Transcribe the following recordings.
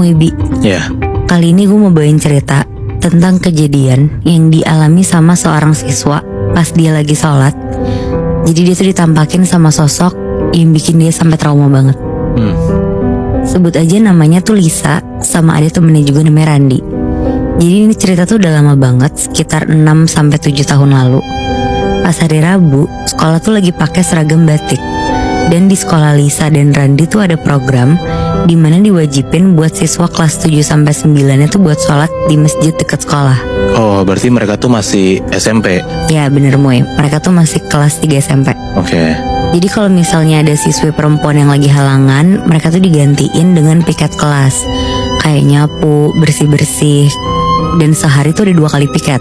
Muibi. Ya. Kali ini gue mau bawain cerita tentang kejadian yang dialami sama seorang siswa pas dia lagi sholat. Jadi dia tuh ditampakin sama sosok yang bikin dia sampai trauma banget. Sebut aja namanya tuh Lisa, sama ada temennya juga namanya Randi. Jadi ini cerita tuh udah lama banget, sekitar 6-7 tahun lalu. Pas hari Rabu, sekolah tuh lagi pakai seragam batik. Dan di sekolah Lisa dan Randi tuh ada program di mana diwajibin buat siswa kelas 7-9 itu buat sholat di masjid dekat sekolah. Oh, berarti mereka tuh masih SMP. Ya bener Moy, mereka tuh masih kelas 3 SMP. Oke. Jadi kalau misalnya ada siswi perempuan yang lagi halangan, mereka tuh digantiin dengan piket kelas. Kayak nyapu, bersih-bersih. Dan sehari tuh ada 2 kali piket.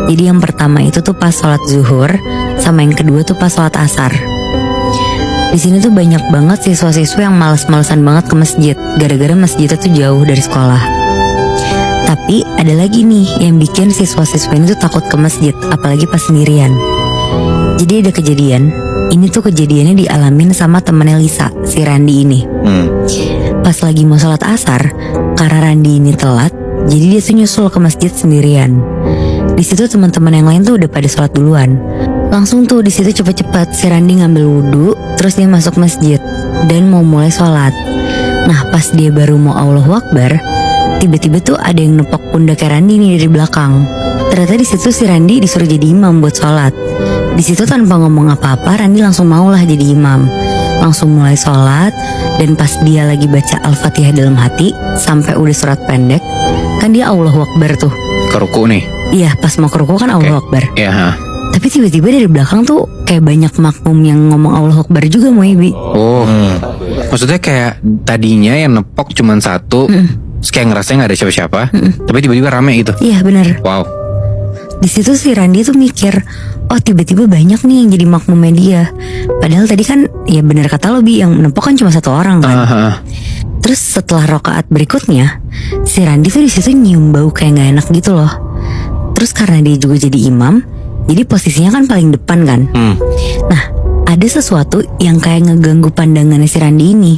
Jadi yang pertama itu tuh pas sholat zuhur, sama yang kedua tuh pas sholat asar. Di sini tuh banyak banget siswa-siswa yang males-malesan banget ke masjid, gara-gara masjidnya tuh jauh dari sekolah. Tapi ada lagi nih yang bikin siswa-siswa ini tuh takut ke masjid, apalagi pas sendirian. Jadi ada kejadian, ini tuh kejadiannya dialamin sama temennya Lisa, si Randi ini. Pas lagi mau sholat asar, karena Randi ini telat, jadi dia tuh nyusul ke masjid sendirian. Di situ teman-teman yang lain tuh udah pada sholat duluan. Langsung tuh di situ cepet-cepet si Randi ngambil wudhu, terus dia masuk masjid dan mau mulai sholat. Nah pas dia baru mau Allahu Akbar, tiba-tiba tuh ada yang nepok pundak Randi nih dari belakang. Ternyata di situ si Randi disuruh jadi imam buat sholat. Di situ tanpa ngomong apa-apa, Randi langsung maulah jadi imam. Langsung mulai sholat, dan pas dia lagi baca Al-Fatihah dalam hati sampai udah surat pendek, kan dia Allahu Akbar tuh. Ke ruku nih. Iya, pas mau ke ruku kan Allahu Akbar. Iya. Tapi tiba-tiba dari belakang tuh kayak banyak makmum yang ngomong Allahu Akbar juga Moibi. Oh, maksudnya kayak tadinya yang nepok cuma satu, terus kayak ngerasa nggak ada siapa-siapa, tapi tiba-tiba rame gitu. Iya benar. Wow. Di situ si Randi tuh mikir, oh tiba-tiba banyak nih yang jadi makmumnya dia. Padahal tadi kan, ya benar kata lo Bi, yang nepok kan cuma 1 orang kan. Terus setelah rokaat berikutnya, si Randi tuh di situ nyium bau kayak nggak enak gitu loh. Terus karena dia juga jadi imam, jadi posisinya kan paling depan kan. Nah ada sesuatu yang kayak ngeganggu pandangannya si Randi ini.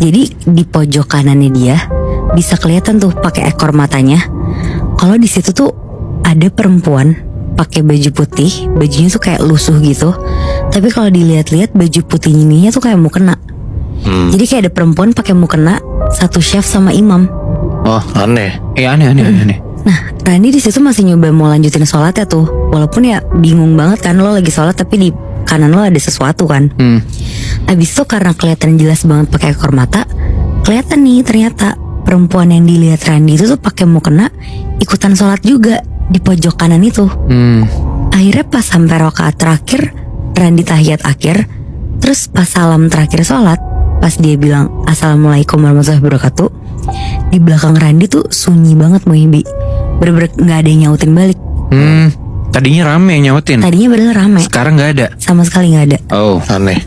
Jadi di pojok kanannya dia bisa kelihatan tuh pakai ekor matanya. Kalau di situ tuh ada perempuan pakai baju putih, bajunya tuh kayak lusuh gitu. Tapi kalau dilihat-lihat baju putihnya ini tuh kayak mukena. Jadi kayak ada perempuan pakai mukena, satu chef sama imam. Oh Aneh. Aneh. Nah, Randi di situ masih nyoba mau lanjutin sholatnya tuh. Walaupun ya bingung banget kan, lo lagi sholat tapi di kanan lo ada sesuatu kan. Abis itu karena kelihatan jelas banget pakai ekor mata, kelihatan nih ternyata perempuan yang dilihat Randi itu tuh pakai mukena ikutan sholat juga di pojok kanan itu. Akhirnya pas sampai rakaat terakhir, Randi tahiyat akhir, terus pas salam terakhir sholat, pas dia bilang Assalamualaikum warahmatullahi wabarakatuh, di belakang Randi tuh sunyi banget Muhibbi. Bener-bener gak ada yang nyautin balik. Tadinya rame yang nyautin. Tadinya bener rame, Sekarang nggak ada. sama sekali gak ada. Oh, Aneh.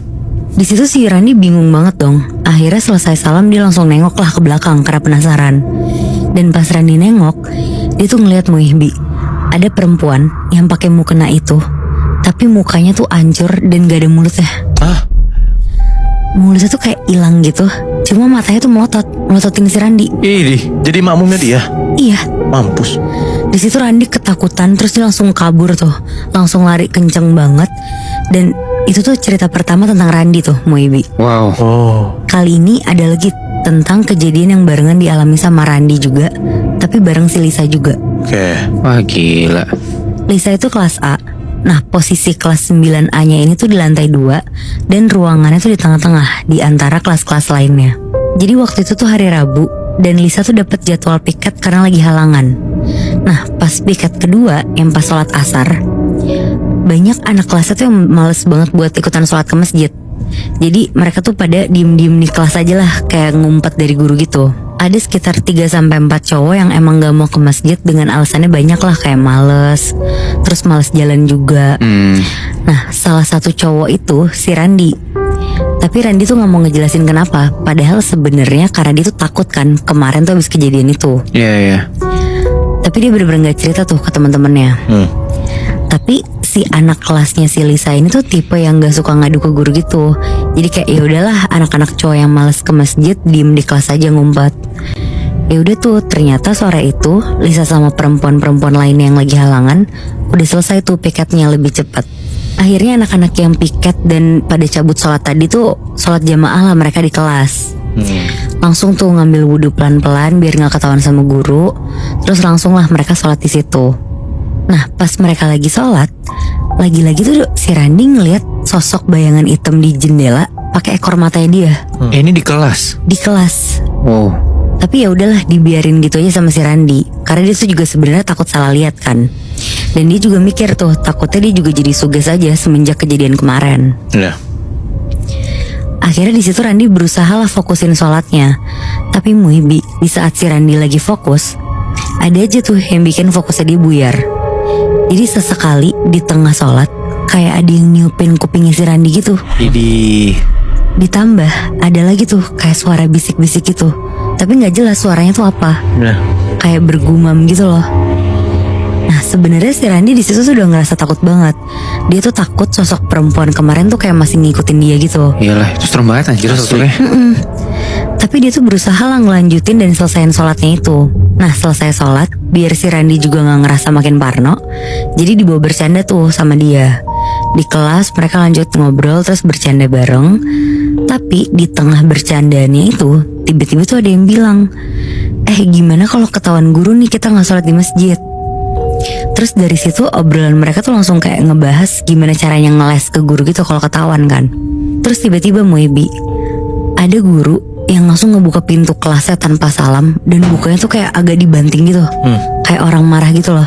Di situ si Randi bingung banget dong. Akhirnya selesai salam dia langsung nengok lah ke belakang karena penasaran. Dan pas Randi nengok, dia tuh ngeliat Muhibbi, ada perempuan yang pakai mukena itu, tapi mukanya tuh hancur dan gak ada mulutnya. Mulutnya tuh kayak hilang gitu, cuma matanya tuh melototin si Randi. Jadi makmumnya dia. Iya. Mampus. Di situ Randi ketakutan, terus dia langsung kabur tuh, langsung lari kenceng banget. Dan itu tuh cerita pertama tentang Randi tuh, Moibi. wow. Oh. Kali ini ada lagi tentang kejadian yang barengan dialami sama Randi juga, tapi bareng si Lisa juga. Oke. Wah gila. Lisa itu kelas A. Nah posisi kelas 9A-nya ini tuh di lantai 2, dan ruangannya tuh di tengah-tengah di antara kelas-kelas lainnya. Jadi waktu itu tuh hari Rabu, dan Lisa tuh dapat jadwal piket karena lagi halangan. Nah pas piket kedua yang pas sholat asar, banyak anak kelasnya tuh yang males banget buat ikutan sholat ke masjid. Jadi mereka tuh pada diem-diem di kelas aja lah, kayak ngumpet dari guru gitu. Ada sekitar 3-4 cowok yang emang gak mau ke masjid dengan alasannya banyak lah, kayak males, terus males jalan juga. Nah salah satu cowok itu si Randi. Tapi Randi tuh gak mau ngejelasin kenapa, padahal sebenarnya karena dia tuh takut kan kemarin tuh habis kejadian itu. Iya. Tapi dia bener-bener gak cerita tuh ke teman-temannya. Tapi si anak kelasnya si Lisa ini tuh tipe yang gak suka ngadu ke guru gitu. Jadi kayak ya udahlah, anak-anak cowok yang malas ke masjid diem di kelas aja ngumpet. Ya udah tuh, ternyata sore itu Lisa sama perempuan-perempuan lain yang lagi halangan udah selesai tuh piketnya lebih cepat. Akhirnya anak-anak yang piket dan pada cabut sholat tadi tuh sholat jamaah lah mereka di kelas. Langsung tuh ngambil wudhu pelan-pelan biar nggak ketahuan sama guru. Terus langsung lah mereka sholat di situ. Nah pas mereka lagi sholat, lagi-lagi tuh si Randi ngeliat sosok bayangan hitam di jendela pakai ekor matanya dia Ini di kelas. di kelas. Oh. Tapi ya udahlah dibiarin gitu aja sama si Randi, karena dia tuh juga sebenarnya takut salah lihat kan. Dan dia juga mikir tuh takutnya dia juga jadi suges aja semenjak kejadian kemarin. Ya. Akhirnya di situ Randi berusaha lah fokusin sholatnya. Tapi Muibi, di saat si Randi lagi fokus, ada aja tuh yang bikin fokusnya dia buyar. Jadi sesekali di tengah sholat kayak ada yang niupin kupingnya si Randi gitu. Jadi Ditambah ada lagi tuh kayak suara bisik-bisik gitu, tapi nggak jelas suaranya tuh apa. Ya. Kayak bergumam gitu loh. Nah sebenarnya si Randi di situ tuh udah ngerasa takut banget. Dia tuh takut sosok perempuan kemarin tuh kayak masih ngikutin dia gitu. iyalah, itu serem banget anjir sosoknya. Tapi dia tuh berusaha lah ngelanjutin dan selesaiin sholatnya itu. Nah selesai sholat, biar si Randi juga gak ngerasa makin parno, jadi dibawa bercanda tuh sama dia. Di kelas mereka lanjut ngobrol terus bercanda bareng. Tapi di tengah bercandanya itu tiba-tiba tuh ada yang bilang, gimana kalau ketahuan guru nih kita gak sholat di masjid. Terus dari situ obrolan mereka tuh langsung kayak ngebahas gimana caranya ngeles ke guru gitu kalau ketahuan kan. Terus tiba-tiba Muibi, ada guru yang langsung ngebuka pintu kelasnya tanpa salam. Dan bukanya tuh kayak agak dibanting gitu, kayak orang marah gitu loh.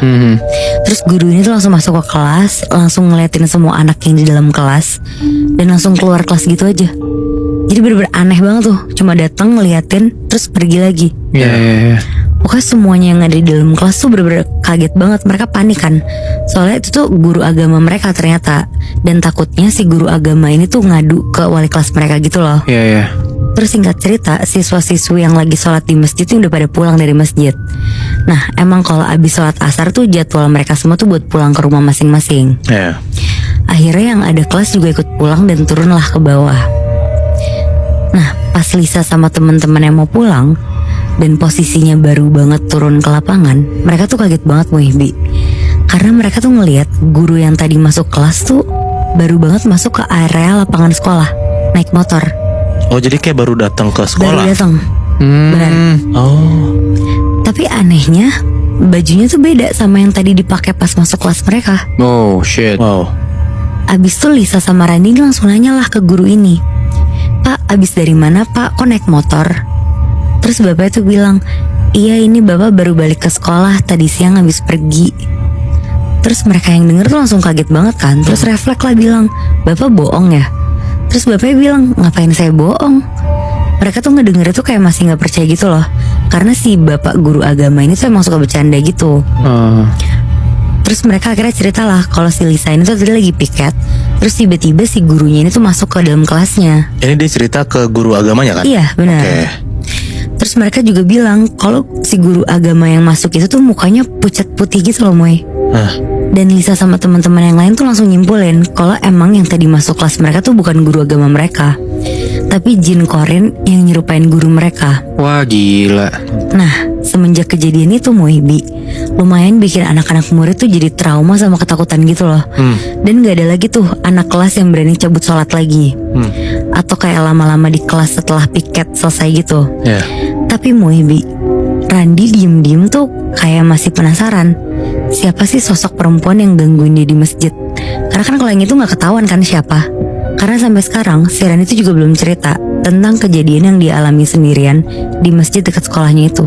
Terus guru ini tuh langsung masuk ke kelas, langsung ngeliatin semua anak yang di dalam kelas, dan langsung keluar kelas gitu aja. Jadi bener-bener aneh banget tuh, cuma datang ngeliatin terus pergi lagi. Iya. Pokoknya semuanya yang ada di dalam kelas tuh bener-bener kaget banget. Mereka panik kan, soalnya itu tuh guru agama mereka ternyata. Dan takutnya si guru agama ini tuh ngadu ke wali kelas mereka gitu loh. Iya. Terus singkat cerita, siswa-siswi yang lagi sholat di masjid itu udah pada pulang dari masjid. Nah emang kalau abis sholat asar tuh jadwal mereka semua tuh buat pulang ke rumah masing-masing. Ya. Akhirnya yang ada kelas juga ikut pulang dan turunlah ke bawah. Nah pas Lisa sama teman-teman yang mau pulang dan posisinya baru banget turun ke lapangan, mereka tuh kaget banget Muhibbi. Karena mereka tuh ngelihat guru yang tadi masuk kelas tuh baru banget masuk ke area lapangan sekolah naik motor. Oh jadi kayak baru datang ke Baru sekolah. datang. Benar. Oh. Tapi anehnya bajunya tuh beda sama yang tadi dipakai pas masuk kelas mereka. Oh shit. Wow. Abis tuh Lisa sama Randi langsung nanya lah ke guru ini, "Pak, abis dari mana pak? Kok naik motor?" Terus bapaknya tuh bilang, "Iya ini bapak baru balik ke sekolah, tadi siang habis pergi." Terus mereka yang denger tuh langsung kaget banget kan. Terus refleks lah bilang, "Bapak bohong ya?" Terus bapaknya bilang, "Ngapain saya bohong?" Mereka tuh ngedenger itu kayak masih gak percaya gitu loh. Karena si bapak guru agama ini tuh emang suka bercanda gitu. Terus mereka akhirnya cerita lah kalau si Lisa ini tuh tadi lagi piket, terus tiba-tiba si gurunya ini tuh masuk ke dalam kelasnya. Ini dia cerita ke guru agamanya kan? Iya benar. Oke. Terus mereka juga bilang kalau si guru agama yang masuk itu tuh mukanya pucat putih gitu loh Moy. Dan Lisa sama teman-teman yang lain tuh langsung nyimpulin kalau emang yang tadi masuk kelas mereka tuh bukan guru agama mereka, tapi jin korin yang nyerupain guru mereka. Wah gila. Nah semenjak kejadian itu Muhibbi, lumayan bikin anak-anak murid tuh jadi trauma sama ketakutan gitu loh. Dan gak ada lagi tuh anak kelas yang berani cabut sholat lagi, atau kayak lama-lama di kelas setelah piket selesai gitu. Ya. Tapi Muhibbi, Randi diem-diem tuh kayak masih penasaran, siapa sih sosok perempuan yang gangguin dia di masjid. Karena kan kalau yang itu gak ketahuan kan siapa. Karena sampai sekarang si Randi itu juga belum cerita tentang kejadian yang dia alami sendirian di masjid dekat sekolahnya itu.